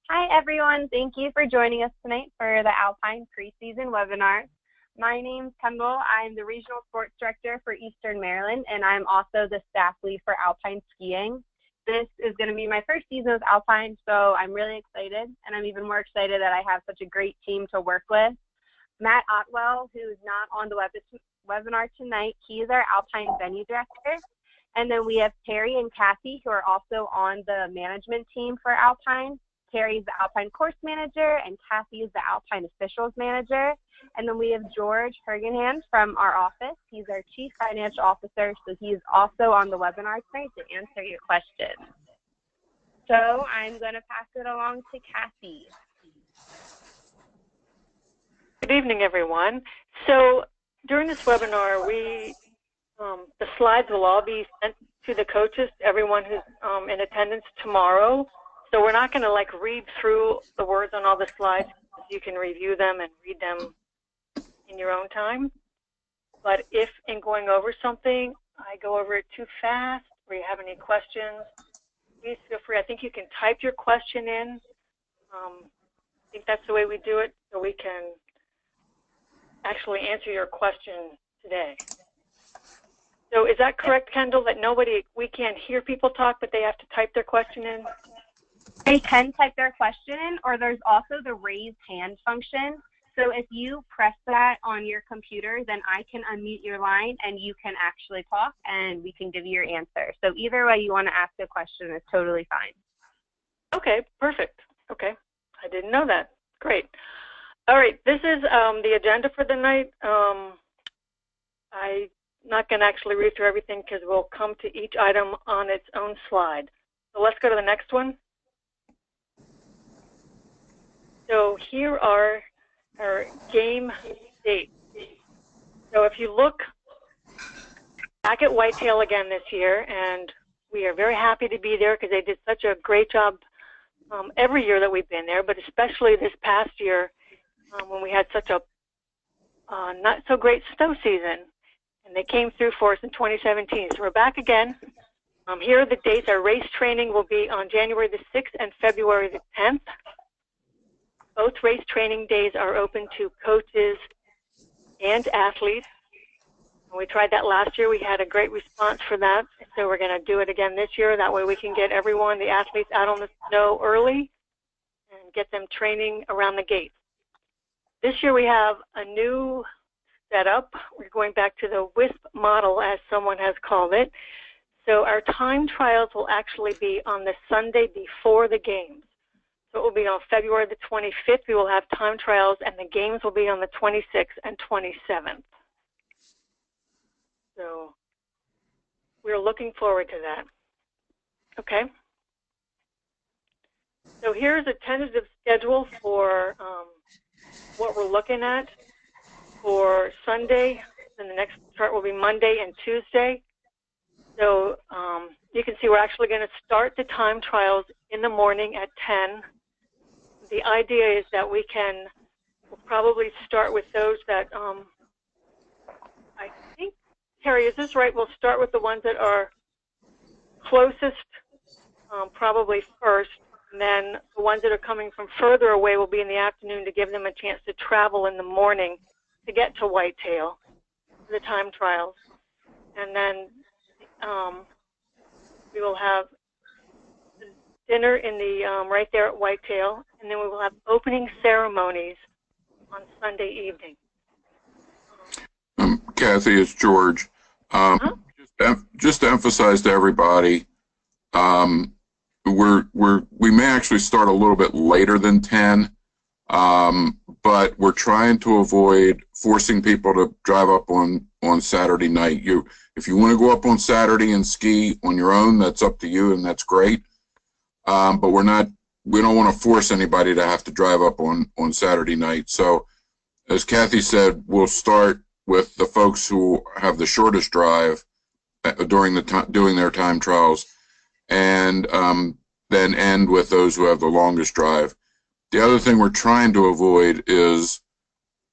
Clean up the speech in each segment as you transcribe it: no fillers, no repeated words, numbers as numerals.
Hi, everyone. Thank you for joining us tonight for the Alpine preseason webinar. My name's Kendall. I'm the Regional Sports Director for Eastern Maryland, and I'm also the staff lead for Alpine skiing. This is going to be my first season with Alpine, so I'm really excited, and I'm even more excited that I have such a great team to work with. Matt Otwell, who is not on the webinar tonight, he is our Alpine venue director. And then we have Terry and Kathy, who are also on the management team for Alpine. Terry's the Alpine course manager, and Kathy is the Alpine officials manager. And then we have George Hergenhand from our office. He's our chief financial officer, so he's also on the webinar tonight to answer your questions. So I'm going to pass it along to Kathy. Good evening, everyone. So during this webinar, the slides will all be sent to the coaches, everyone who's in attendance tomorrow. So we're not going to read through the words on all the slides. You can review them and read them in your own time. But if in going over something, I go over it too fast, or you have any questions, please feel free. I think you can type your question in. I think that's the way we do it, so we can actually answer your question today. So is that correct, Kendall, that we can't hear people talk, but they have to type their question in? They can type their question in, or there's also the raise hand function. So if you press that on your computer, then I can unmute your line and you can actually talk and we can give you your answer. So either way you want to ask a question is totally fine. Okay, perfect. Okay, I didn't know that. Great. All right, this is the agenda for the night. I'm not going to actually read through everything because we'll come to each item on its own slide. So let's go to the next one. So here are our game dates. So if you look back at Whitetail again this year, and we are very happy to be there because they did such a great job every year that we've been there, but especially this past year when we had such a not so great snow season, and they came through for us in 2017. So we're back again. Here are the dates. Our race training will be on January the 6th and February the 10th. Both race training days are open to coaches and athletes. We tried that last year. We had a great response for that. So we're going to do it again this year. That way we can get everyone, the athletes, out on the snow early and get them training around the gates. This year we have a new setup. We're going back to the WISP model, as someone has called it. So our time trials will actually be on the Sunday before the games. So it will be on February the 25th. We will have time trials, and the games will be on the 26th and 27th. So we're looking forward to that. Okay. So here's a tentative schedule for what we're looking at for Sunday, and the next chart will be Monday and Tuesday. So you can see we're actually going to start the time trials in the morning at 10. The idea is that we'll probably start with those that, I think, Terry, is this right? We'll start with the ones that are closest probably first, and then the ones that are coming from further away will be in the afternoon to give them a chance to travel in the morning to get to Whitetail, the time trials. And then we will have dinner in the right there at Whitetail, and then we will have opening ceremonies on Sunday evening. Kathy, it's George. Just to emphasize to everybody, we may actually start a little bit later than 10, but we're trying to avoid forcing people to drive up on Saturday night. If you want to go up on Saturday and ski on your own, that's up to you, and that's great. But we don't want to force anybody to have to drive up on Saturday night. So as Kathy said, we'll start with the folks who have the shortest drive doing their time trials, and then end with those who have the longest drive. The other thing we're trying to avoid is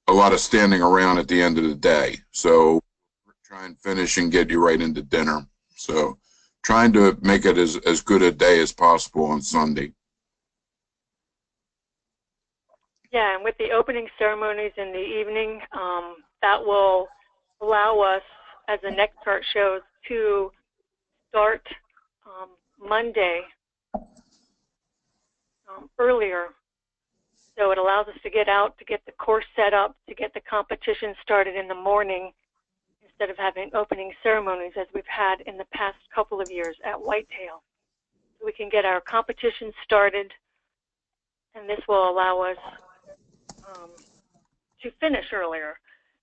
a lot of standing around at the end of the day. So try and finish and get you right into dinner. So trying to make it as good a day as possible on Sunday. Yeah, and with the opening ceremonies in the evening, that will allow us, as the next chart shows, to start Monday earlier. So it allows us to get out, to get the course set up, to get the competition started in the morning instead of having opening ceremonies as we've had in the past couple of years at Whitetail. So we can get our competition started, and this will allow us to finish earlier,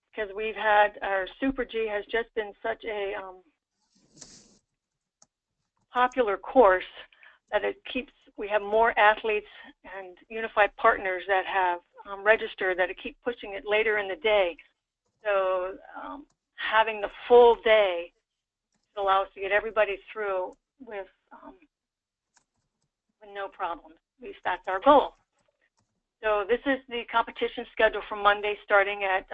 because we've had our Super G has just been such a popular course that it keeps, we have more athletes and unified partners that have registered that it keep pushing it later in the day. So having the full day allows us to get everybody through with no problems. At least that's our goal. So this is the competition schedule for Monday, starting at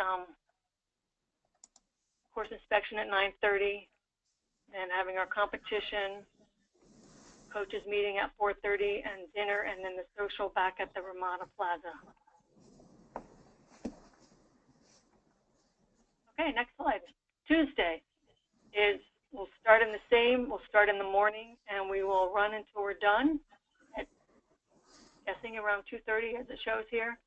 course inspection at 9:30, and having our competition, coaches meeting at 4:30, and dinner, and then the social back at the Ramada Plaza. Okay, next slide. Tuesday is, we'll start in the same, we'll start in the morning, and we will run until we're done. Guessing around 2:30 as it shows here.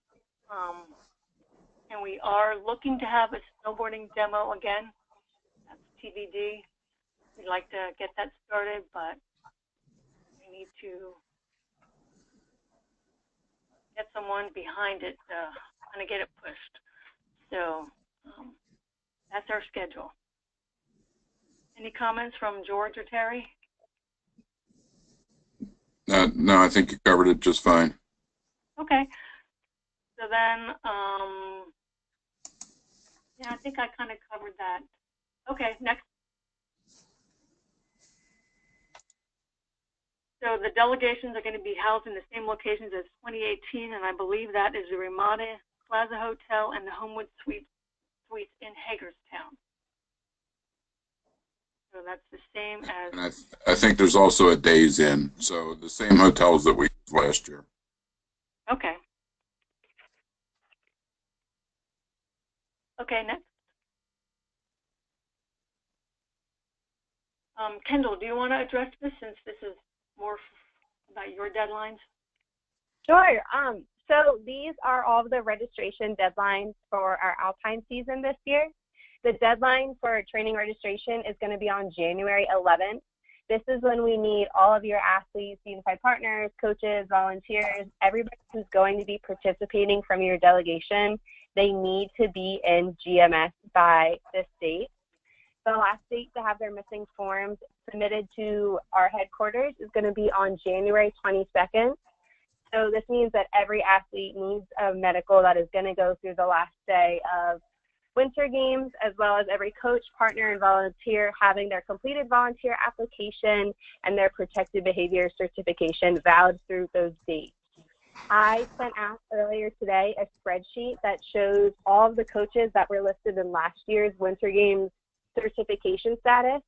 And we are looking to have a snowboarding demo again. That's TBD. We'd like to get that started, but we need to get someone behind it to kind of get it pushed. So that's our schedule. Any comments from George or Terry? No, I think you covered it just fine. Okay. So then, yeah, I think I kind of covered that. Okay, next. So the delegations are going to be housed in the same locations as 2018, and I believe that is the Ramada Plaza Hotel and the Homewood Suites in Hagerstown. So that's the same as... And I think there's also a Days Inn, so the same hotels that we used last year. Okay. Okay, next. Kendall, do you want to address this, since this is more about your deadlines? Sure. So these are all the registration deadlines for our Alpine season this year. The deadline for training registration is going to be on January 11th. This is when we need all of your athletes, unified partners, coaches, volunteers, everybody who's going to be participating from your delegation. They need to be in GMS by this date. The last date to have their missing forms submitted to our headquarters is going to be on January 22nd. So this means that every athlete needs a medical that is going to go through the last day of Winter Games, as well as every coach, partner, and volunteer having their completed volunteer application and their protected behavior certification valid through those dates. I sent out earlier today a spreadsheet that shows all of the coaches that were listed in last year's Winter Games certification status.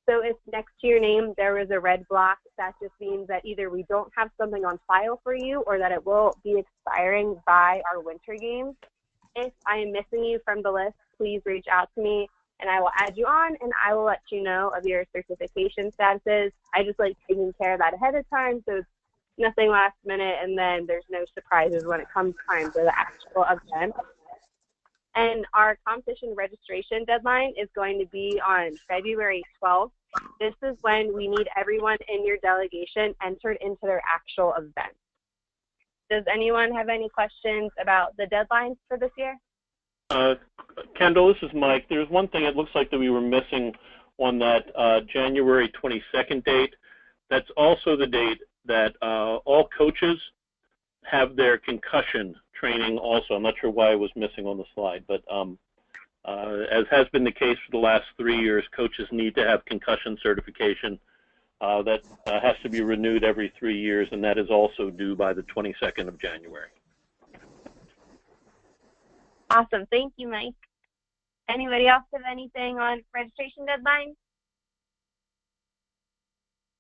So if next to your name there was a red block, that just means that either we don't have something on file for you or that it will be expiring by our Winter Games. If I am missing you from the list, please reach out to me and I will add you on, and I will let you know of your certification statuses. I just like taking care of that ahead of time, so it's nothing last minute, and then there's no surprises when it comes time for the actual event. And our competition registration deadline is going to be on February 12th. This is when we need everyone in your delegation entered into their actual event. Does anyone have any questions about the deadlines for this year? Kendall, this is Mike. There's one thing it looks like that we were missing on that January 22nd date. That's also the date that all coaches have their concussion training also. I'm not sure why it was missing on the slide, but as has been the case for the last 3 years, coaches need to have concussion certification. That has to be renewed every 3 years, and that is also due by the 22nd of January. Awesome. Thank you, Mike. Anybody else have anything on registration deadlines?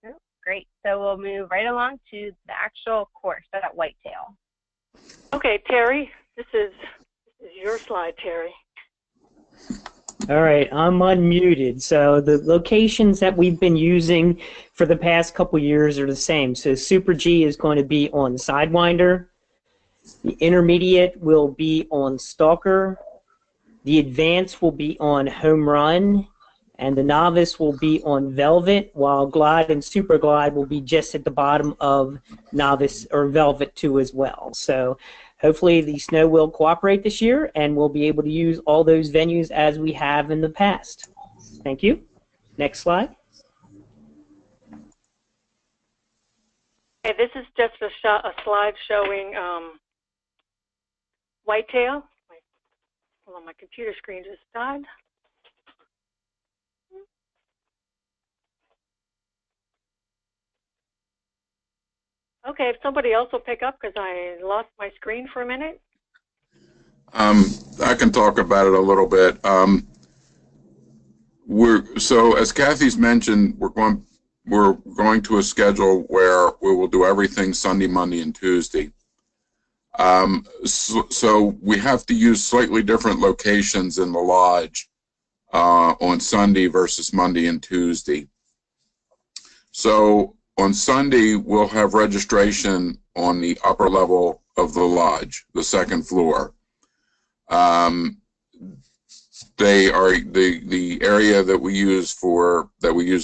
No? Great. So we'll move right along to the actual course at Whitetail. Okay, Terry, This is your slide, Terry. All right, I'm unmuted. So the locations that we've been using for the past couple years are the same. So Super G is going to be on Sidewinder. The Intermediate will be on Stalker. The Advanced will be on Home Run. And the Novice will be on Velvet, while Glide and Super Glide will be just at the bottom of Novice or Velvet 2 as well. So hopefully the snow will cooperate this year, and we'll be able to use all those venues as we have in the past. Thank you. Next slide. Okay, this is just a slide showing whitetail. Hold on, my computer screen just died. Okay, if somebody else will pick up because I lost my screen for a minute. I can talk about it a little bit. So as Kathy's mentioned, we're going to a schedule where we will do everything Sunday, Monday, and Tuesday. So we have to use slightly different locations in the lodge on Sunday versus Monday and Tuesday. So on Sunday, we'll have registration on the upper level of the lodge, the second floor. They are the area that we used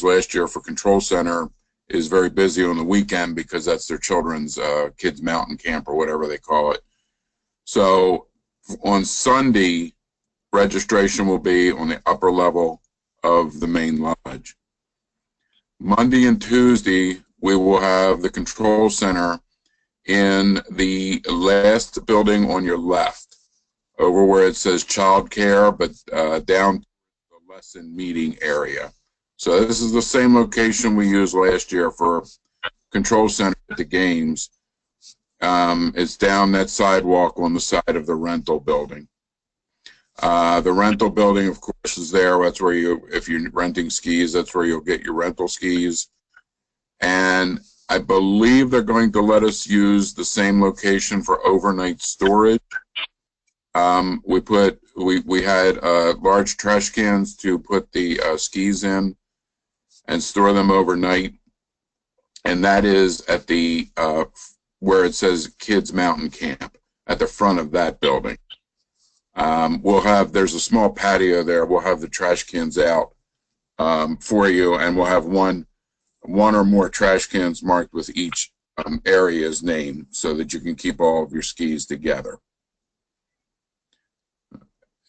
last year for control center is very busy on the weekend because that's their children's kids mountain camp or whatever they call it. So on Sunday, registration will be on the upper level of the main lodge. Monday and Tuesday, we will have the control center in the last building on your left, over where it says child care, but down to the lesson meeting area. So this is the same location we used last year for control center at the games. It's down that sidewalk on the side of the rental building. The rental building, of course, is there. That's where if you're renting skis, that's where you'll get your rental skis. And I believe they're going to let us use the same location for overnight storage. We had large trash cans to put the skis in and store them overnight. And that is at the where it says Kids Mountain Camp at the front of that building. There's a small patio there. We'll have the trash cans out for you, and we'll have one or more trash cans marked with each area's name so that you can keep all of your skis together.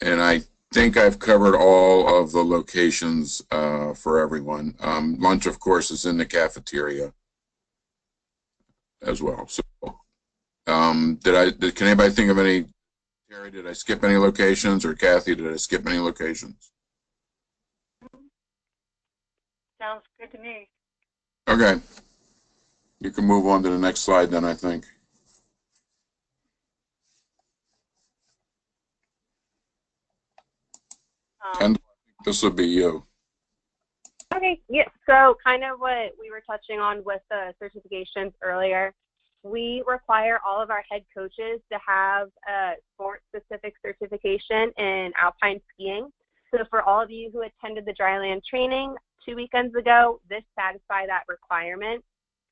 And I think I've covered all of the locations for everyone. Lunch, of course, is in the cafeteria as well. So, can anybody think of any? Terry, did I skip any locations, or Kathy, did I skip any locations? Sounds good to me. Okay. You can move on to the next slide then, I think. And this will be you. Okay, yeah, so kind of what we were touching on with the certifications earlier, we require all of our head coaches to have a sport-specific certification in alpine skiing. So for all of you who attended the dryland training 2 weekends ago, this satisfies that requirement.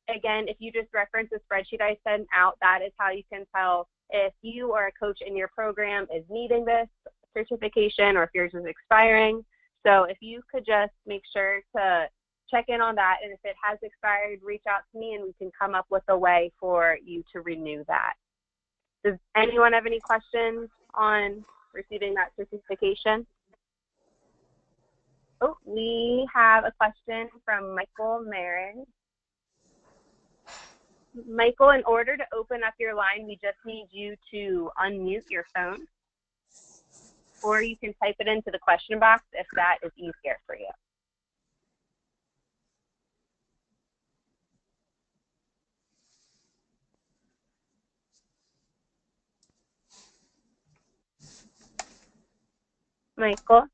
Again, if you just reference the spreadsheet I sent out, that is how you can tell if you or a coach in your program is needing this certification or if yours is expiring. So if you could just make sure to check in on that, and if it has expired, reach out to me and we can come up with a way for you to renew that. Does anyone have any questions on receiving that certification? Oh, we have a question from Michael Marin. Michael, in order to open up your line, we just need you to unmute your phone, or you can type it into the question box if that is easier for you. Michael?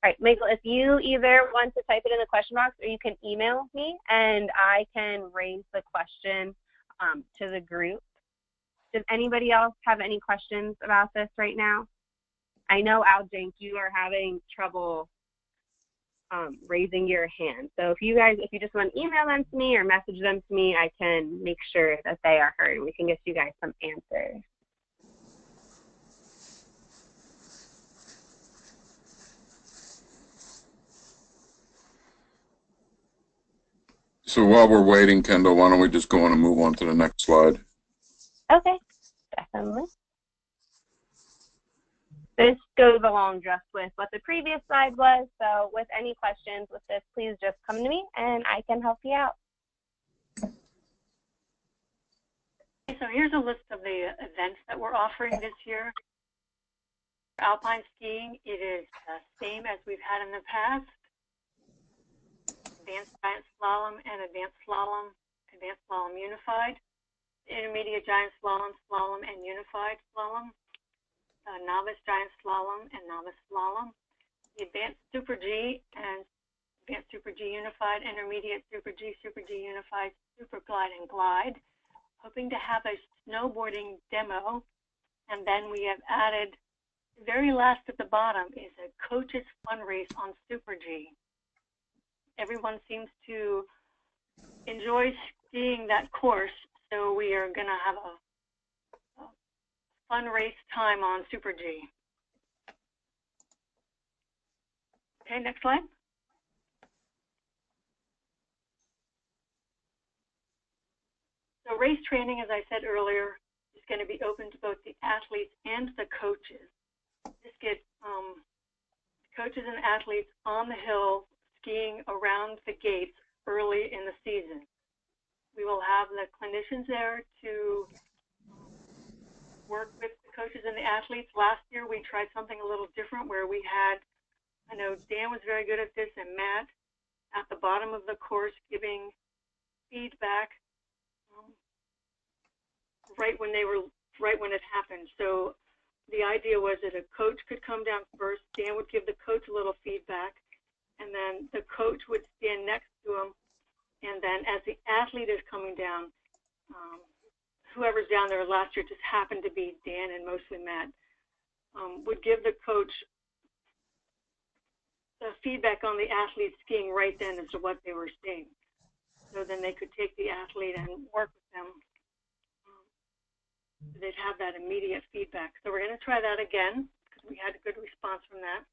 right, Michael, if you either want to type it in the question box or you can email me and I can raise the question to the group. Does anybody else have any questions about this right now? I know, Al Jink, you are having trouble raising your hand. So if you just want to email them to me or message them to me, I can make sure that they are heard and we can get you guys some answers. So while we're waiting, Kendall, why don't we just go on and move on to the next slide? Okay, definitely. This goes along just with what the previous slide was, so with any questions with this, please just come to me and I can help you out. So here's a list of the events that we're offering this year. For Alpine skiing, it is the same as we've had in the past. Advanced Giant Slalom and Advanced Slalom Unified. Intermediate Giant Slalom, Slalom, and Unified Slalom. Novice Giant Slalom and Novice Slalom, the Advanced Super G and Advanced Super G Unified, Intermediate Super G Unified, Super Glide and Glide. Hoping to have a snowboarding demo, and then we have added, the very last at the bottom is a coach's fun race on Super G. Everyone seems to enjoy skiing that course, so we are going to have a fun race time on Super G. Okay, next slide. So race training, as I said earlier, is going to be open to both the athletes and the coaches. This gets coaches and athletes on the hill skiing around the gates early in the season. We will have the clinicians there to work with the coaches and the athletes. Last year we tried something a little different where we had, I know Dan was very good at this, and Matt at the bottom of the course giving feedback right when it happened. So the idea was that a coach could come down first, Dan would give the coach a little feedback, and then the coach would stand next to him, and then as the athlete is coming down, whoever's down there last year, just happened to be Dan and mostly Matt, would give the coach the feedback on the athlete skiing right then as to what they were seeing. So then they could take the athlete and work with them. They'd have that immediate feedback. So we're going to try that again because we had a good response from that.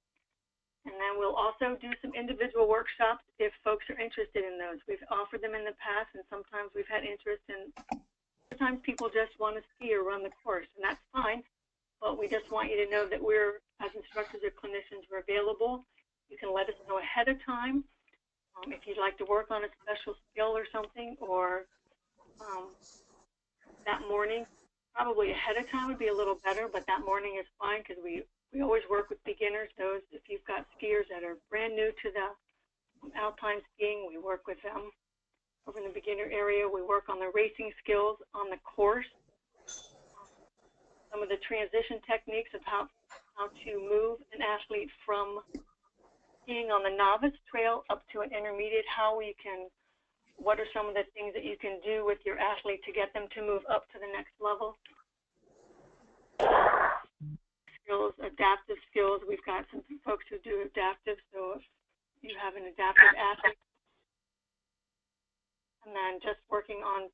And then we'll also do some individual workshops if folks are interested in those. We've offered them in the past, and sometimes we've had interest in. Sometimes people just want to ski or run the course, and that's fine, but we just want you to know that we're, as instructors or clinicians, we're available. You can let us know ahead of time if you'd like to work on a special skill or something, or that morning. Probably ahead of time would be a little better, but that morning is fine because we always work with beginners. Those, if you've got skiers that are brand new to the Alpine skiing, we work with them. Over in the beginner area, we work on the racing skills on the course, some of the transition techniques of how to move an athlete from skiing on the novice trail up to an intermediate, what are some of the things that you can do with your athlete to get them to move up to the next level. Skills, adaptive skills. We've got some folks who do adaptive, so if you have an adaptive athlete, and then just working on,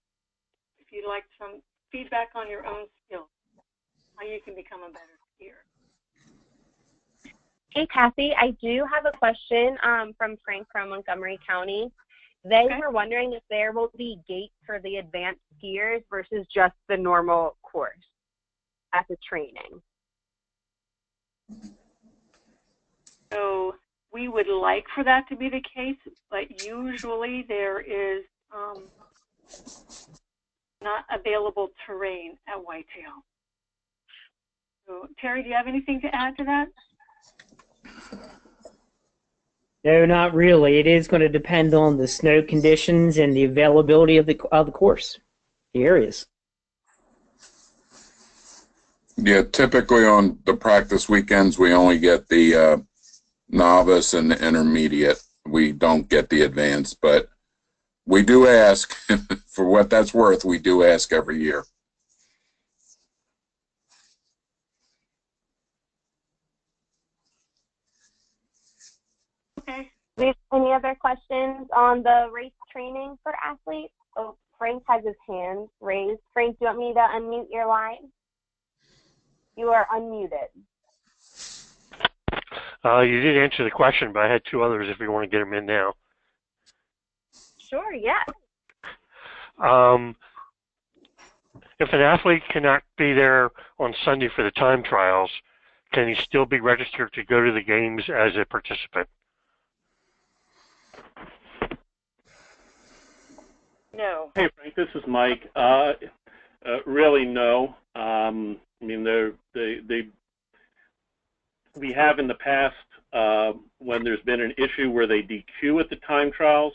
if you'd like some feedback on your own skills, how you can become a better skier. Hey, Kathy, I do have a question from Frank from Montgomery County. They were wondering if there will be gates for the advanced skiers versus just the normal course as a training. So we would like for that to be the case, but usually there is not available terrain at Whitetail. So Terry, do you have anything to add to that? No, not really. It is going to depend on the snow conditions and the availability of the course, the areas. Yeah, typically on the practice weekends, we only get the novice and intermediate. We don't get the advanced, but we do ask. For what that's worth, we do ask every year. Okay. Do we have any other questions on the race training for athletes? Oh, Frank has his hand raised. Frank, do you want me to unmute your line? You are unmuted. You did answer the question, but I had two others if you want to get them in now. Sure, yeah. If an athlete cannot be there on Sunday for the time trials, can he still be registered to go to the games as a participant? No. Hey, Frank, this is Mike. Really, no. I mean, we have in the past, when there's been an issue where they DQ at the time trials,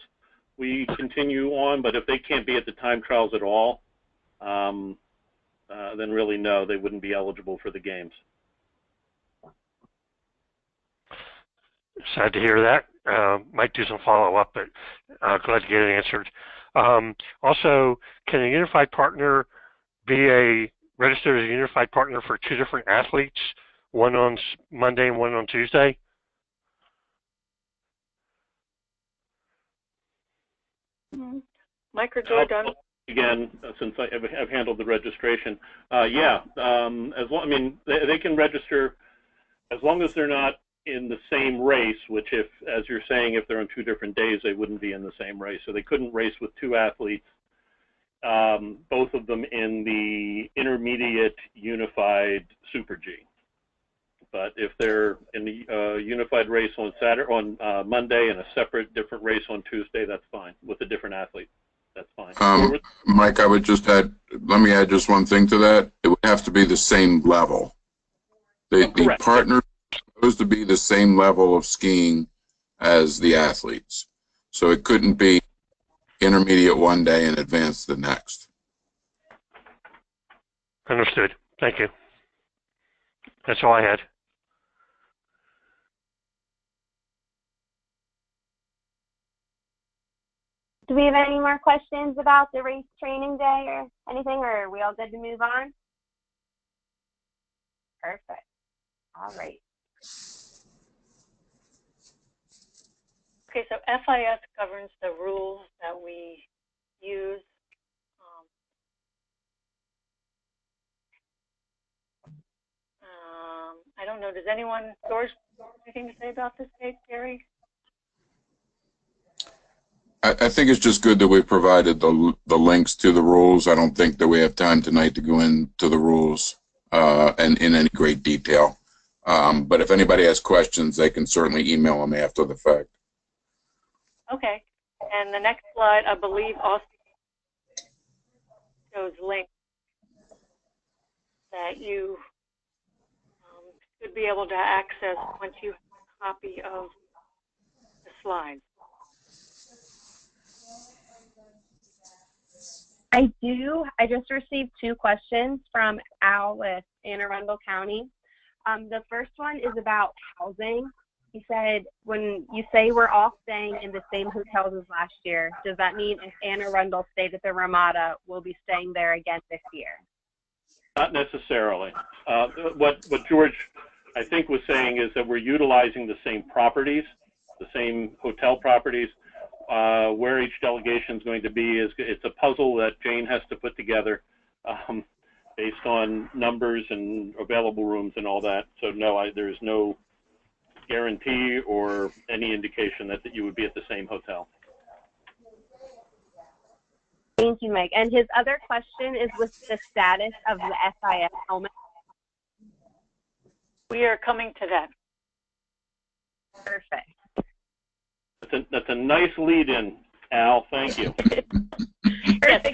we continue on, but if they can't be at the time trials at all, then really no, they wouldn't be eligible for the games. Sad to hear that. Might do some follow-up, but glad to get it answered. Also, can a unified partner be registered as a unified partner for two different athletes, one on Monday and one on Tuesday? Mike or Joy, done? Again, since I've handled the registration, yeah. I mean, they can register as long as they're not in the same race. Which, if, as you're saying, if they're on two different days, they wouldn't be in the same race. So they couldn't race with two athletes, both of them in the intermediate unified Super G. But if they're in the unified race on Monday and a separate different race on Tuesday, that's fine with a different athlete. That's fine. Mike, I would just let me add just one thing to that. It would have to be the same level. The partners are supposed to be the same level of skiing as the athletes. So it couldn't be intermediate one day and advanced the next. Understood. Thank you. That's all I had. Do we have any more questions about the race training day or anything, or are we all good to move on? Perfect. All right. Okay, so FIS governs the rules that we use. I don't know, does anyone, George, anything to say about this date, Gary? I think it's just good that we provided the links to the rules. I don't think that we have time tonight to go into the rules and in any great detail. But if anybody has questions, they can certainly email them after the fact. Okay. And the next slide, I believe, also shows links that you should be able to access once you have a copy of the slides. I do. I just received two questions from Al with Anne Arundel County. The first one is about housing. He said, when you say we're all staying in the same hotels as last year, does that mean if Anne Arundel stayed at the Ramada, we'll be staying there again this year? Not necessarily. What George, I think, was saying is that we're utilizing the same properties, the same hotel properties. Where each delegation is going to be it's a puzzle that Jane has to put together based on numbers and available rooms and all that. So no, there's no guarantee or any indication that you would be at the same hotel. Thank you, Mike. And his other question is with the status of the SIS helmet. We are coming to that. Perfect. That's a nice lead-in, Al. Thank you. Yes.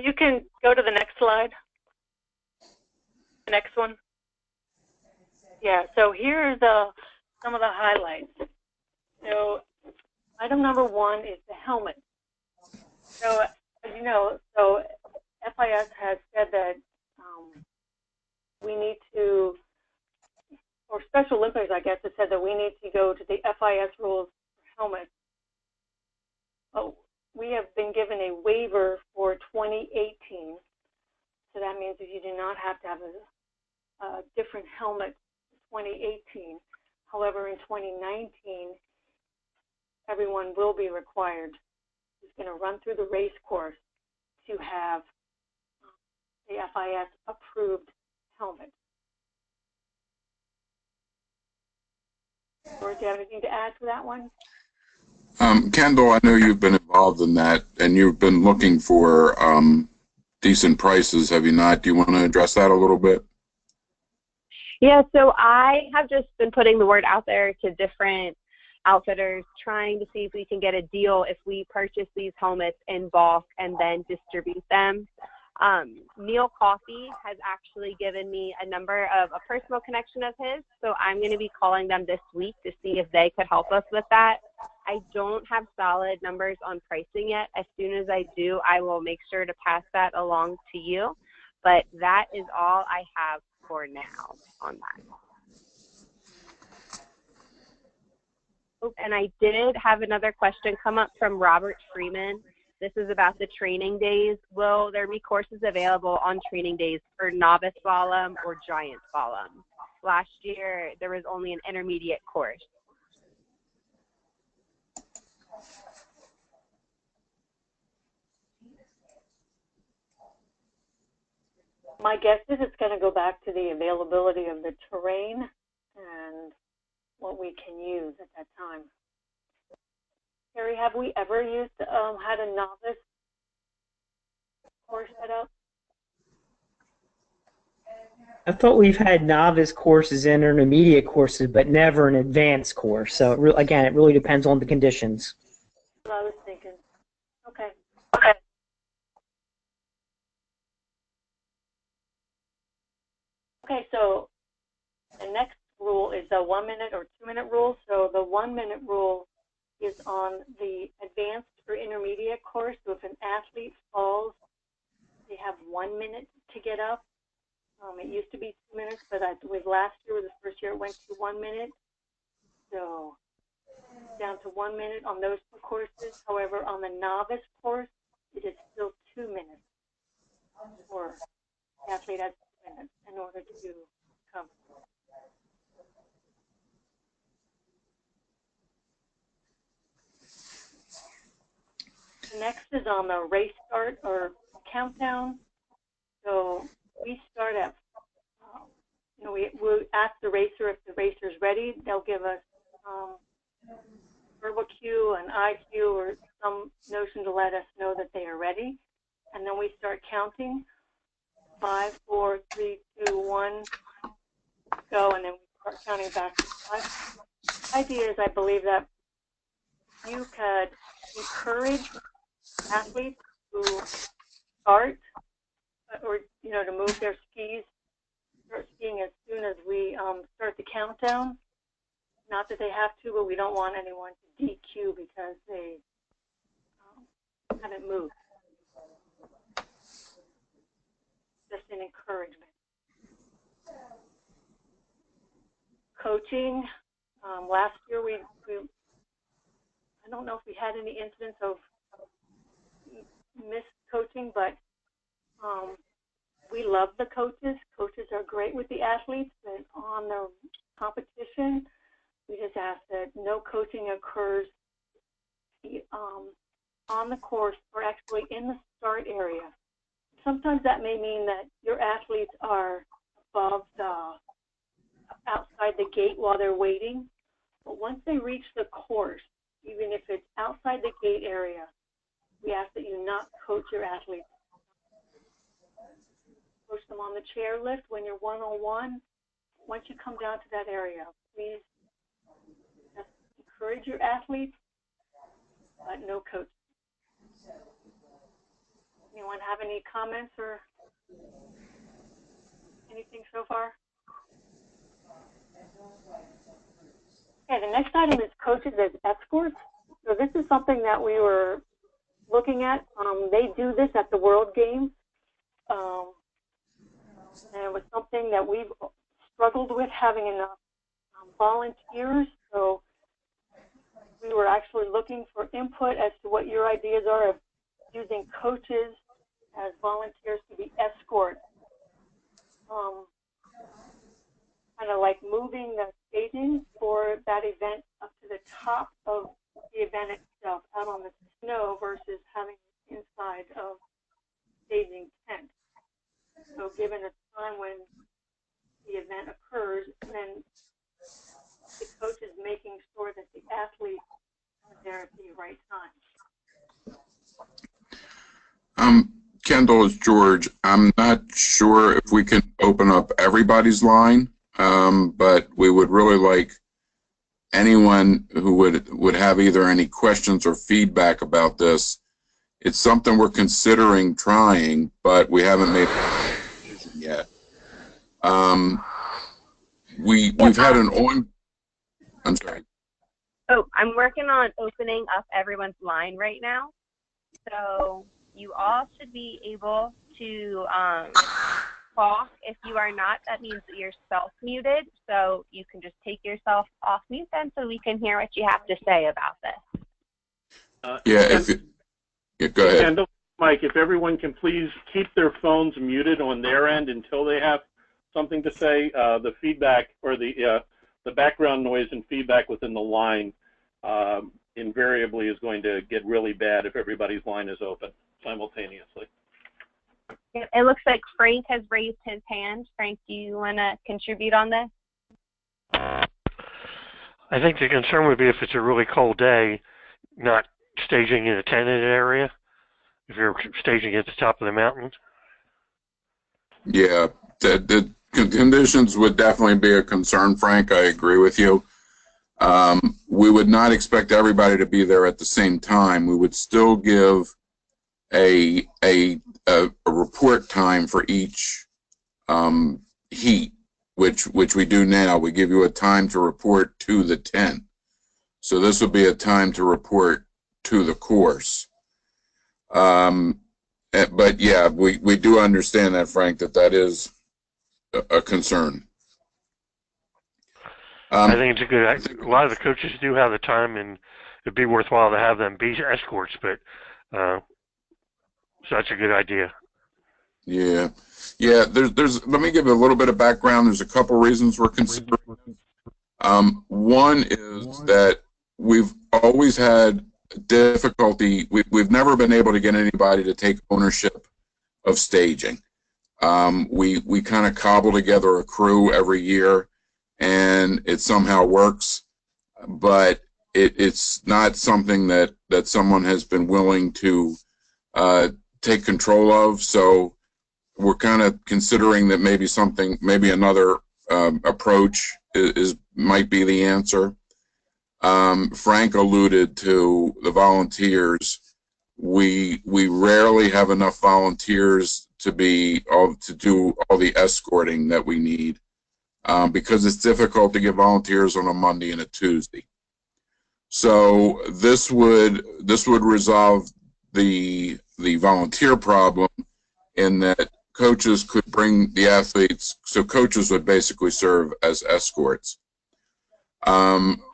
You can go to the next slide. The next one. Yeah. So here are some of the highlights. So item number 1 is the helmet. So as you know, FIS has said that we need to or Special Olympics, I guess, it said that we need to go to the FIS rules for helmets. But we have been given a waiver for 2018. So that means that you do not have to have a different helmet for 2018. However, in 2019, everyone will be required who's going to run through the race course to have the FIS approved helmet. Or do you have anything to add to that one? Kendall, I know you've been involved in that, and you've been looking for decent prices, have you not? Do you want to address that a little bit? Yeah, so I have just been putting the word out there to different outfitters, trying to see if we can get a deal if we purchase these helmets in bulk and then distribute them. Neil Coffey has actually given me a number of a personal connection of his, so I'm going to be calling them this week to see if they could help us with that. I don't have solid numbers on pricing yet. As soon as I do, I will make sure to pass that along to you, but that is all I have for now on that. Oh, and I did have another question come up from Robert Freeman. This is about the training days. Will there be courses available on training days for novice slalom or giant slalom? Last year, there was only an intermediate course. My guess is it's going to go back to the availability of the terrain and what we can use at that time. Carrie, have we ever used had a novice course set up? I thought we've had novice courses and intermediate courses, but never an advanced course. So again, it really depends on the conditions. That's what I was thinking. Okay. Okay, so the next rule is the 1 minute or 2 minute rule. So the 1 minute rule is on the advanced or intermediate course. So if an athlete falls, they have 1 minute to get up. It used to be 2 minutes, but I believe last year or the first year it went to 1 minute. So down to 1 minute on those two courses. However, on the novice course, it is still 2 minutes for the athlete has 2 minutes in order to come. The next is on the race start or countdown. So we start at, we ask the racer if the racer's ready. They'll give us verbal cue, an eye cue, or some notion to let us know that they are ready. And then we start counting. 5, 4, 3, 2, 1, go, and then we start counting back to 5. The idea is, I believe that you could encourage athletes to start or, to move their skis, start skiing as soon as we start the countdown. Not that they have to, but we don't want anyone to DQ because they haven't moved. Just an encouragement. Coaching. Last year we I don't know if we had any incidents of missed coaching, but we love the coaches. Coaches are great with the athletes, but on the competition, we just ask that no coaching occurs on the course or actually in the start area. Sometimes that may mean that your athletes are above outside the gate while they're waiting, but once they reach the course, even if it's outside the gate area, we ask that you not coach your athletes. Coach them on the chairlift when you're one-on-one. Once you come down to that area, please just encourage your athletes, but no coaching. Anyone have any comments or anything so far? Okay, the next item is coaches as escorts. So this is something that we were looking at. They do this at the World Games. And it was something that we've struggled with having enough volunteers. So we were actually looking for input as to what your ideas are of using coaches as volunteers to be escorts. Kind of like moving the staging for that event up to the top of the event itself, out on the snow, versus having it inside of staging tent. So given a time when the event occurs, then the coach is making sure that the athlete is there at the right time. Kendall, is George. I'm not sure if we can open up everybody's line, but we would really like anyone who would have either any questions or feedback about this. It's something we're considering trying, but we haven't made a decision yet. We've had an on. I'm sorry. Oh, I'm working on opening up everyone's line right now. So you all should be able to talk. If you are not, that means that you're self-muted. So you can just take yourself off mute then so we can hear what you have to say about this. Go ahead. And Mike, if everyone can please keep their phones muted on their end until they have something to say, the feedback or the background noise and feedback within the line invariably is going to get really bad if everybody's line is open simultaneously. It looks like Frank has raised his hand. Frank, do you want to contribute on this? I think the concern would be if it's a really cold day, not staging in a tented area, if you're staging at the top of the mountain. Yeah, the conditions would definitely be a concern, Frank. I agree with you. We would not expect everybody to be there at the same time. We would still give a report time for each heat, which we do now. We give you a time to report to the tent. So this would be a time to report to the course. But yeah, we do understand that, Frank, that is a concern. I think it's a good. A lot of the coaches do have the time, and it'd be worthwhile to have them be escorts. But so that's a good idea. Yeah. There's. Let me give you a little bit of background. There's a couple reasons we're considering. One is that we've always had difficulty. We've never been able to get anybody to take ownership of staging. We kind of cobble together a crew every year, and it somehow works, but it's not something that someone has been willing to take control of. So we're kind of considering that maybe another approach might be the answer. Frank alluded to the volunteers. We rarely have enough volunteers to do all the escorting that we need, because it's difficult to get volunteers on a Monday and a Tuesday. So this would resolve the volunteer problem in that coaches could bring the athletes. So coaches would basically serve as escorts.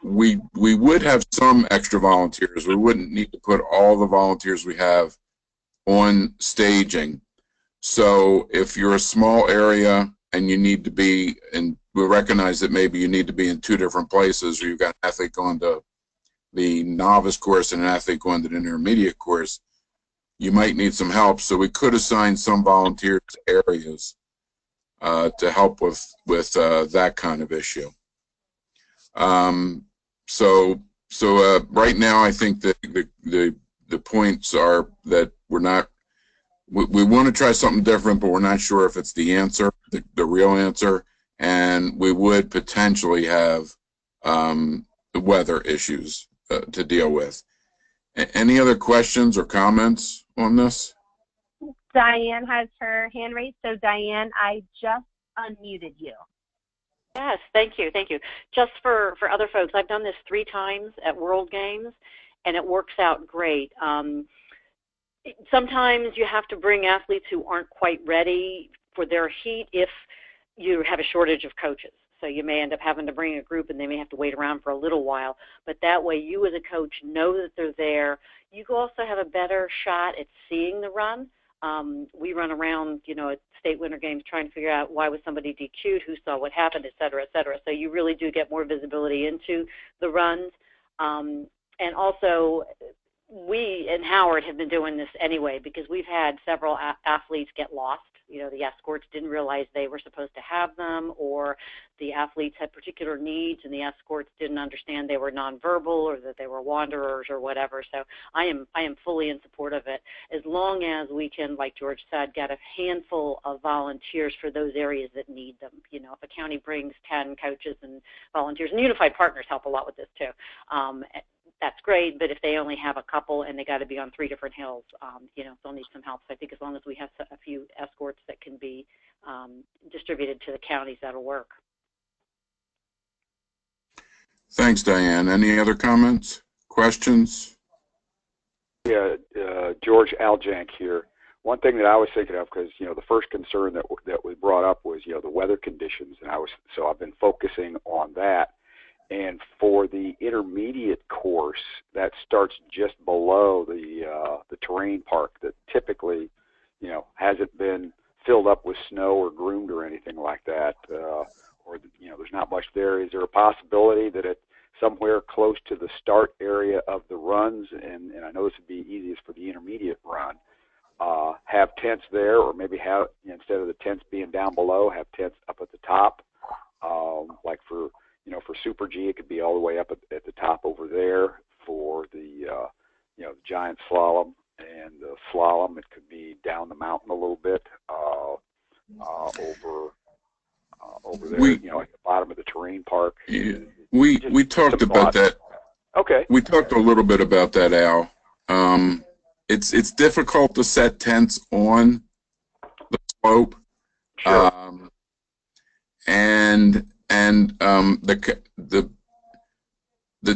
We would have some extra volunteers. We wouldn't need to put all the volunteers we have on staging. So if you're a small area and you need to be, and we recognize that maybe you need to be in two different places, or you've got an athlete going to the novice course and an athlete going to the intermediate course, you might need some help. So we could assign some volunteers to areas to help with that kind of issue. So right now, I think that the points are that we want to try something different, but we're not sure if it's the answer, the real answer, and we would potentially have weather issues to deal with. Any other questions or comments on this? Diane has her hand raised. So Diane, I just unmuted you. Yes, thank you. Just for other folks, I've done this 3 times at World Games, and it works out great. Sometimes you have to bring athletes who aren't quite ready for their heat if you have a shortage of coaches. So you may end up having to bring a group, and they may have to wait around for a little while. But that way, you as a coach know that they're there. You also have a better shot at seeing the run. We run around, at state winter games trying to figure out why was somebody DQ'd, who saw what happened, et cetera, et cetera. So you really do get more visibility into the runs. And also, we and Howard have been doing this anyway because we've had several athletes get lost. The escorts didn't realize they were supposed to have them, or the athletes had particular needs and the escorts didn't understand they were nonverbal or that they were wanderers or whatever. So I am fully in support of it, as long as we can, like George said, get a handful of volunteers for those areas that need them. If a county brings 10 coaches and volunteers, and Unified Partners help a lot with this too, that's great, but if they only have a couple and they got to be on 3 different hills, they'll need some help. So I think as long as we have a few escorts that can be distributed to the counties, that'll work. Thanks, Diane. Any other comments, questions? Yeah, George Aljank here. One thing that I was thinking of, because the first concern that was brought up was the weather conditions, and I've been focusing on that. And for the intermediate course, that starts just below the terrain park that typically, hasn't been filled up with snow or groomed or anything like that, or there's not much there. Is there a possibility that it's somewhere close to the start area of the runs, and I know this would be easiest for the intermediate run, have tents there, or maybe have, instead of the tents being down below, have tents up at the top, like for Super G, it could be all the way up at the top over there. For the the giant slalom and the slalom, it could be down the mountain a little bit, over there, at the bottom of the terrain park. Yeah. We talked about that. Okay. We talked a little bit about that, Al. It's difficult to set tents on the slope. Sure. And the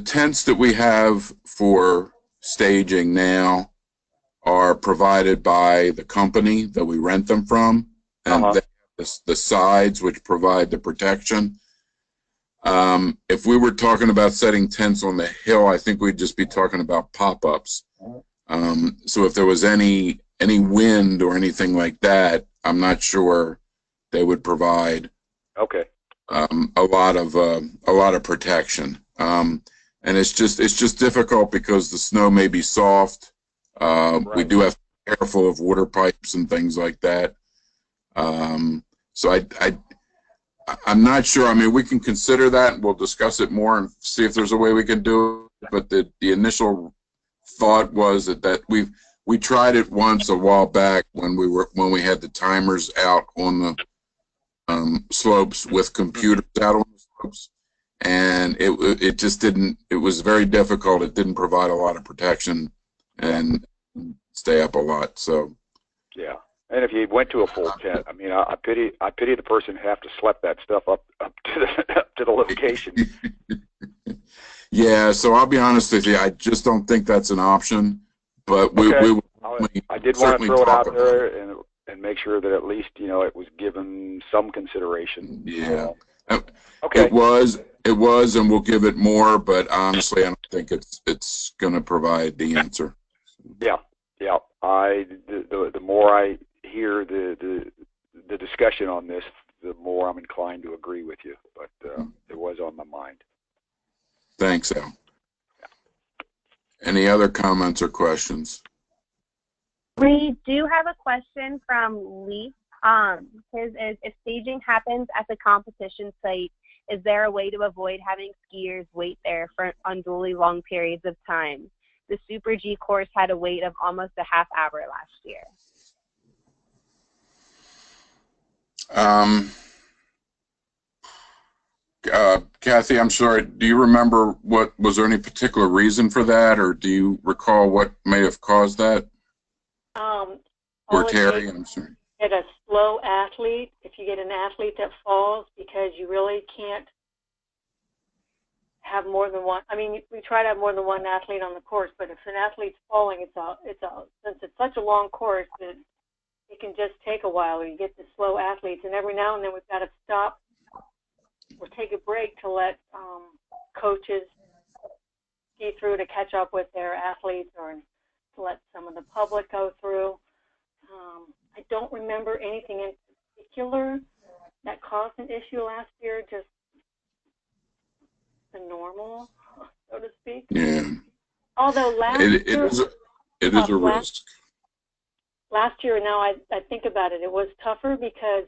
tents that we have for staging now are provided by the company that we rent them from, and the sides which provide the protection. If we were talking about setting tents on the hill, I think we'd just be talking about pop-ups. So if there was any wind or anything like that, I'm not sure they would provide a lot of protection. And it's just difficult because the snow may be soft. We do have to be careful of water pipes and things like that. So I'm not sure. I mean, we can consider that, and we'll discuss it more and see if there's a way we can do it. But the initial thought was that we tried it once a while back when we had the timers out on the slopes with computers out on the slopes, and it just didn't. It was very difficult. It didn't provide a lot of protection and stay up a lot. So yeah. And if you went to a full tent, I mean, I pity the person who have to schlep that stuff up to the location. Yeah, so I'll be honest with you, I just don't think that's an option. But I did want to throw it out there and make sure that at least it was given some consideration. Yeah. Okay. It was, and we'll give it more. But honestly, I don't think it's going to provide the answer. Yeah. Yeah. The more I hear the discussion on this, the more I'm inclined to agree with you. But it was on my mind. Thanks, Al. Any other comments or questions? We do have a question from Lee. His is, if staging happens at the competition site, is there a way to avoid having skiers wait there for unduly long periods of time? The Super G course had a wait of almost a half hour last year. Kathy, I'm sorry. Do you remember was there any particular reason for that, or do you recall what may have caused that? Or Terry, I'm sorry. Get a slow athlete. If you get an athlete that falls, because you really can't have more than one. I mean, we try to have more than one athlete on the course, but if an athlete's falling, since it's such a long course that it can just take a while, or you get the slow athletes, and every now and then we've got to stop or take a break to let coaches ski through to catch up with their athletes, or to let some of the public go through. I don't remember anything in particular that caused an issue last year, just the normal, so to speak. Yeah. Although it is a risk. Last year, now I think about it, it was tougher because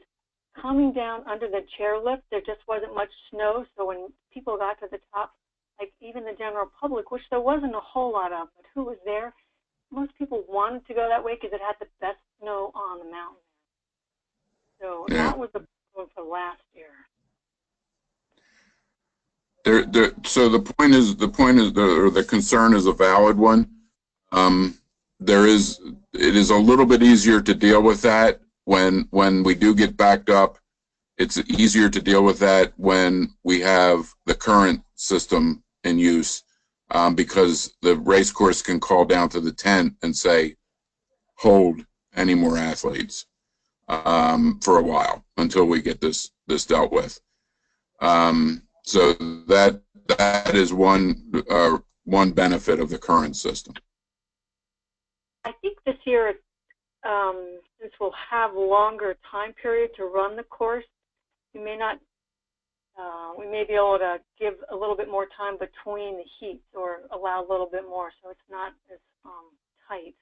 coming down under the chairlift, there just wasn't much snow. So when people got to the top, like even the general public, which there wasn't a whole lot of, but who was there, most people wanted to go that way because it had the best snow on the mountain. So that was the problem for last year. So the concern is a valid one. It is a little bit easier to deal with that when we do get backed up. It's easier to deal with that when we have the current system in use, because the race course can call down to the tent and say, hold any more athletes for a while until we get this dealt with. So that is one benefit of the current system. I think this year, since we'll have longer time period to run the course, we may not. We may be able to give a little bit more time between the heats, or allow a little bit more, so it's not as tight.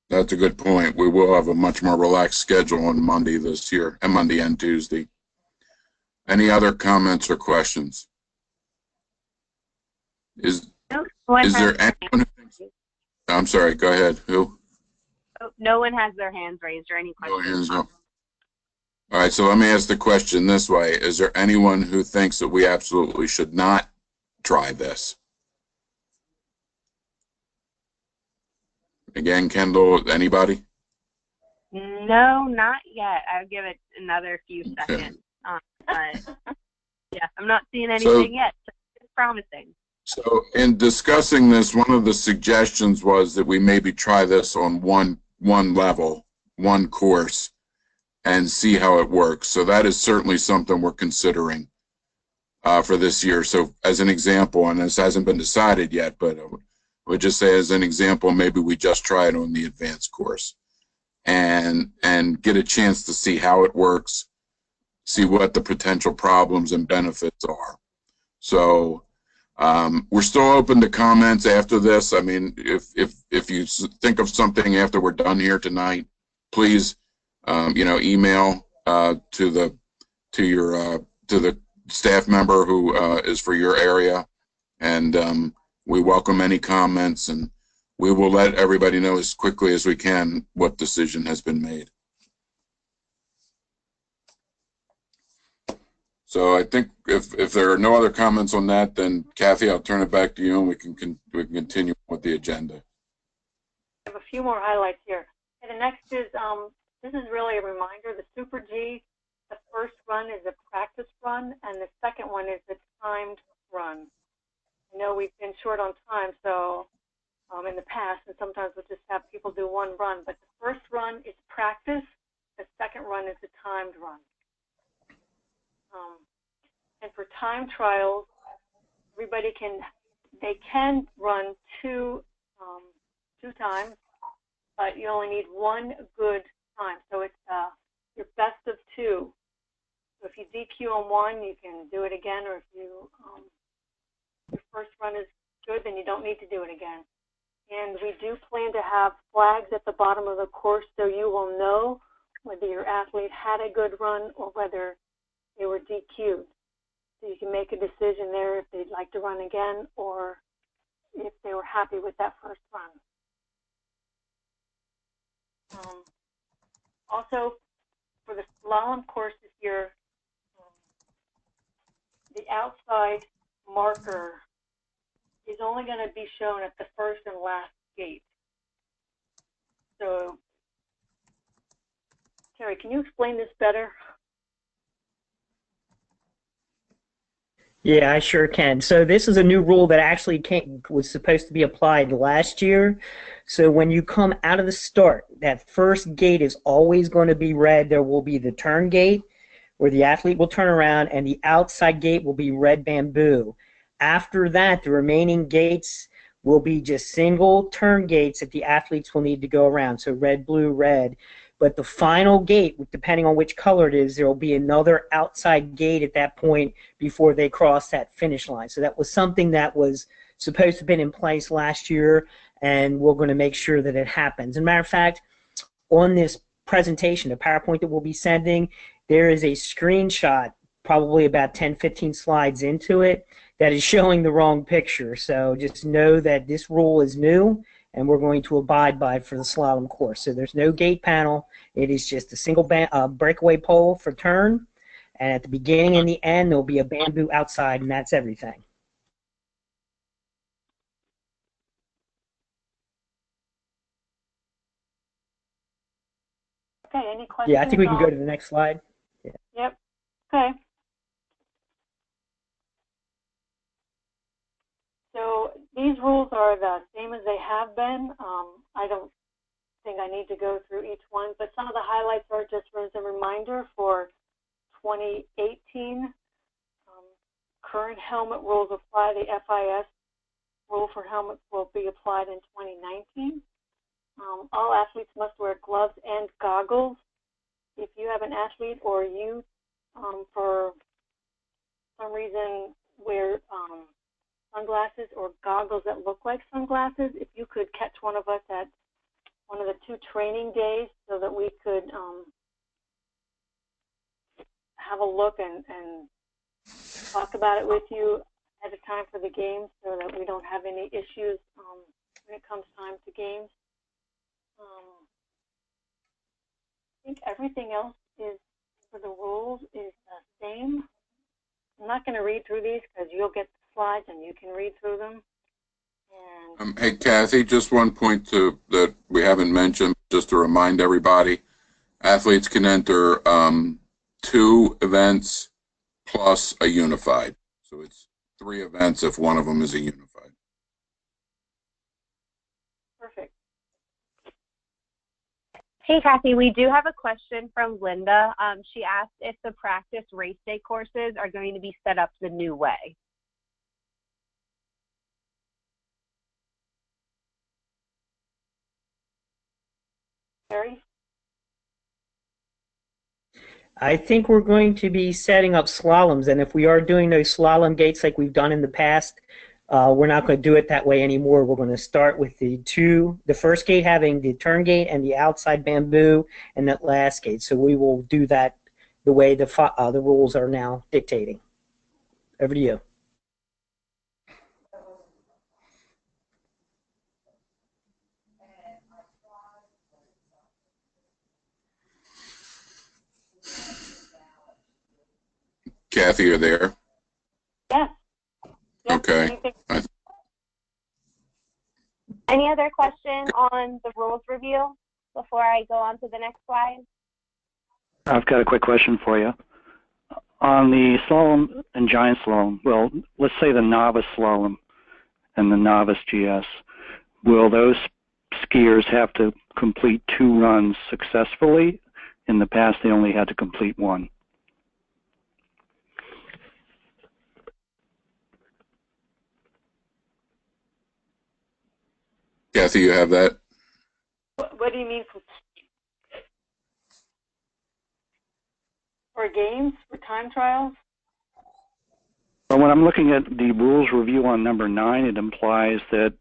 That's a good point. We will have a much more relaxed schedule on Monday this year, and Monday and Tuesday. Any other comments or questions? Is there anyone who thinks, I'm sorry, go ahead. Who? Oh, no one has their hands raised or any questions. No hands up. All right, so let me ask the question this way. Is there anyone who thinks that we absolutely should not try this? Again, Kendall, anybody? No, not yet. I'll give it another few seconds. But yeah, I'm not seeing anything yet. So it's promising. So in discussing this, one of the suggestions was that we maybe try this on one level, one course, and see how it works. So that is certainly something we're considering for this year. So as an example, and this hasn't been decided yet, but I would just say as an example, maybe we just try it on the advanced course and get a chance to see how it works, see what the potential problems and benefits are. So we're still open to comments after this. I mean, if you think of something after we're done here tonight, please, email to the staff member who is for your area, and we welcome any comments, and we will let everybody know as quickly as we can what decision has been made. So I think if there are no other comments on that, then Kathy, I'll turn it back to you, and we can continue with the agenda. I have a few more highlights here. And the next is, this is really a reminder, the Super G, the first run is a practice run, and the second one is the timed run. I know we've been short on time, so in the past, and sometimes we'll just have people do one run, but the first run is practice, the second run is the timed run. And for time trials, everybody can run two times, but you only need one good time. So it's your best of two. So if you DQ on one, you can do it again, or if your first run is good, then you don't need to do it again. And we do plan to have flags at the bottom of the course, so you will know whether your athlete had a good run or whether they were DQ'd. So you can make a decision there if they'd like to run again, or if they were happy with that first run. Also, for the slalom course this year, the outside marker is only going to be shown at the first and last gate. So, Terry, can you explain this better? Yeah, I sure can. So this is a new rule that actually was supposed to be applied last year. So when you come out of the start, that first gate is always going to be red. There will be the turn gate, where the athlete will turn around and the outside gate will be red bamboo. After that, the remaining gates will be just single turn gates that the athletes will need to go around. So red, blue, red. But the final gate, depending on which color it is, there will be another outside gate at that point before they cross that finish line. So that was something that was supposed to have been in place last year, and we're going to make sure that it happens. As a matter of fact, on this presentation, the PowerPoint that we'll be sending, there is a screenshot, probably about 10, 15 slides into it, that is showing the wrong picture. So just know that this rule is new, and we're going to abide by it for the slalom course. So there's no gate panel. It is just a single breakaway pole for turn, and at the beginning and the end, there'll be a bamboo outside, and that's everything. Okay, any questions? Yeah, I think we can go to the next slide. Yeah. Yep. Okay. So these rules are the same as they have been. I don't think I need to go through each one, but some of the highlights are just as a reminder for 2018. Current helmet rules apply. The FIS rule for helmets will be applied in 2019. All athletes must wear gloves and goggles. If you have an athlete or you, for some reason, wear sunglasses or goggles that look like sunglasses, if you could catch one of us at one of the 2 training days so that we could have a look and talk about it with you at a time for the games so that we don't have any issues when it comes time to games. I think everything else is for the rules is the same. I'm not going to read through these because you'll get the slides and you can read through them. And Hey, Kathy, just one point that we haven't mentioned, just to remind everybody, athletes can enter 2 events plus a unified. So it's 3 events if one of them is a unified. perfect. Hey, Kathy, we do have a question from Linda. She asked if the practice race day courses are going to be set up the new way. Barry? I think we're going to be setting up slaloms, and if we are doing those slalom gates like we've done in the past, we're not going to do it that way anymore. We're going to start with the first gate having the turn gate and the outside bamboo, and that last gate. So we will do that the way the rules are now dictating. Over to you. Kathy, you're there? Yes. Yep. Okay. Any other question on the rules review before I go on to the next slide? I've got a quick question for you. On the slalom and giant slalom, well, let's say the novice slalom and the novice GS, will those skiers have to complete 2 runs successfully? In the past, they only had to complete 1. Kathy, you have that? What do you mean for games, for time trials? Well, when I'm looking at the rules review on number 9, it implies that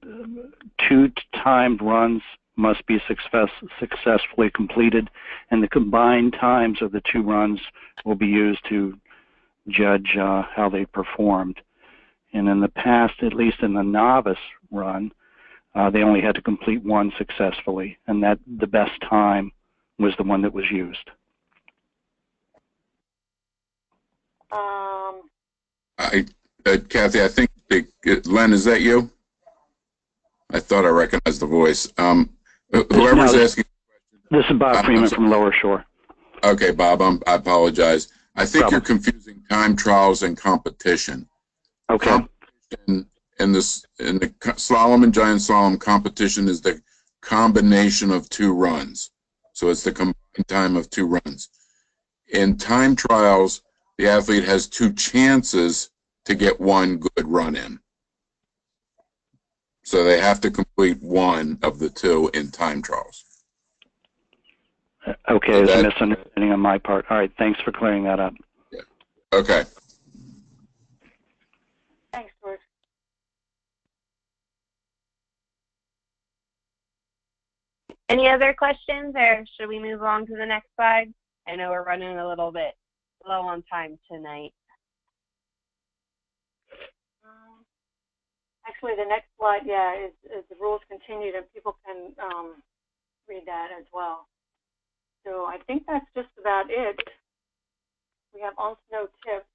2 timed runs must be successfully completed, and the combined times of the 2 runs will be used to judge how they performed. And in the past, at least in the novice run, they only had to complete 1 successfully, and that the best time was the one that was used. Kathy, I think, Len, is that you? I thought I recognized the voice. Whoever's asking. This is Bob Freeman from Lower Shore. Okay, Bob, I apologize. I think you're confusing time trials and competition. Okay. In the slalom and giant slalom, competition is the combination of 2 runs. So it's the combined time of 2 runs. In time trials, the athlete has 2 chances to get 1 good run in. So they have to complete 1 of the 2 in time trials. Okay, So it's a misunderstanding on my part. All right, thanks for clearing that up. Yeah. Okay. Thanks, George. Any other questions, or should we move on to the next slide? I know we're running a little bit low on time tonight. Actually, the next slide, yeah, is the rules continued, and people can read that as well. So I think that's just about it. We have on-snow tips.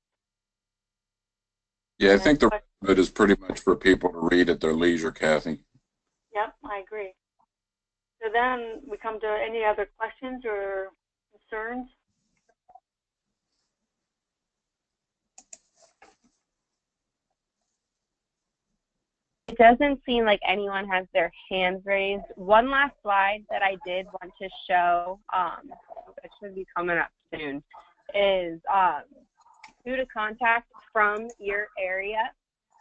Yeah, I think the rest of it is pretty much for people to read at their leisure, Kathy. Yep, I agree. So then we come to any other questions or concerns? It doesn't seem like anyone has their hands raised. One last slide that I did want to show, that should be coming up soon, is who to contact from your area.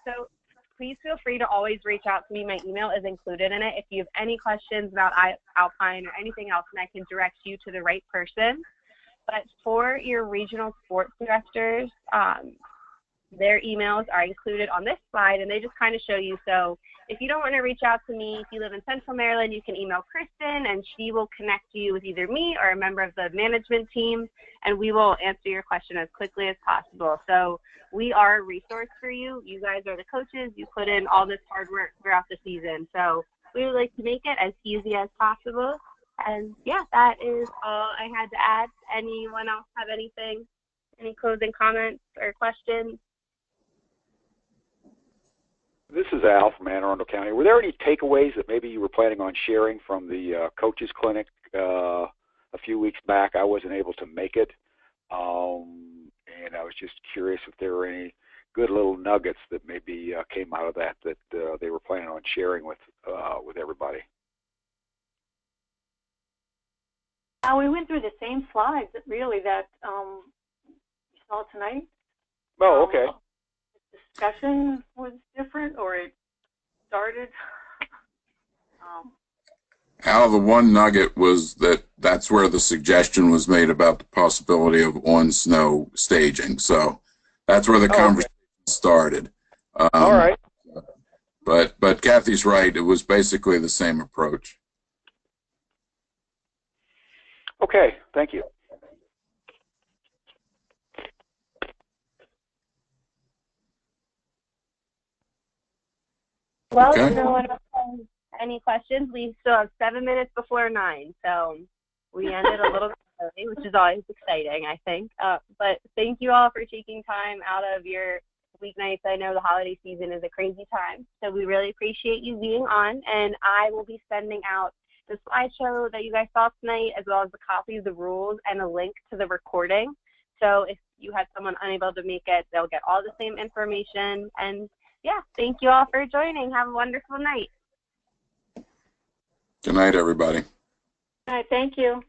So please feel free to always reach out to me. My email is included in it. If you have any questions about Alpine or anything else, and I can direct you to the right person. But for your regional sports directors, their emails are included on this slide, and they just kind of show you. So if you don't want to reach out to me, if you live in Central Maryland, you can email Kristen, and she will connect you with either me or a member of the management team, and we will answer your question as quickly as possible. So we are a resource for you. You guys are the coaches. You put in all this hard work throughout the season. So we would like to make it as easy as possible. And yeah, that is all I had to add. Anyone else have anything? Any closing comments or questions? This is Al from Anne Arundel County. Were there any takeaways that maybe you were planning on sharing from the coaches clinic a few weeks back? I wasn't able to make it, and I was just curious if there were any good little nuggets that maybe came out of that they were planning on sharing with everybody. We went through the same slides, really, that you saw tonight. Oh, okay. Discussion was different, or it started. Al, the one nugget was that's where the suggestion was made about the possibility of on-snow staging. So that's where the conversation started. All right. But Kathy's right. It was basically the same approach. Okay. Thank you. Well, Okay. if no one else has any questions, we still have 7 minutes before 9, so we ended a little bit early, which is always exciting, I think. But thank you all for taking time out of your weeknights. I know the holiday season is a crazy time, so we really appreciate you being on, and I will be sending out the slideshow that you guys saw tonight, as well as the copy of the rules and a link to the recording. So if you had someone unable to make it, they'll get all the same information. And yeah, thank you all for joining. Have a wonderful night. Good night, everybody. All right, thank you.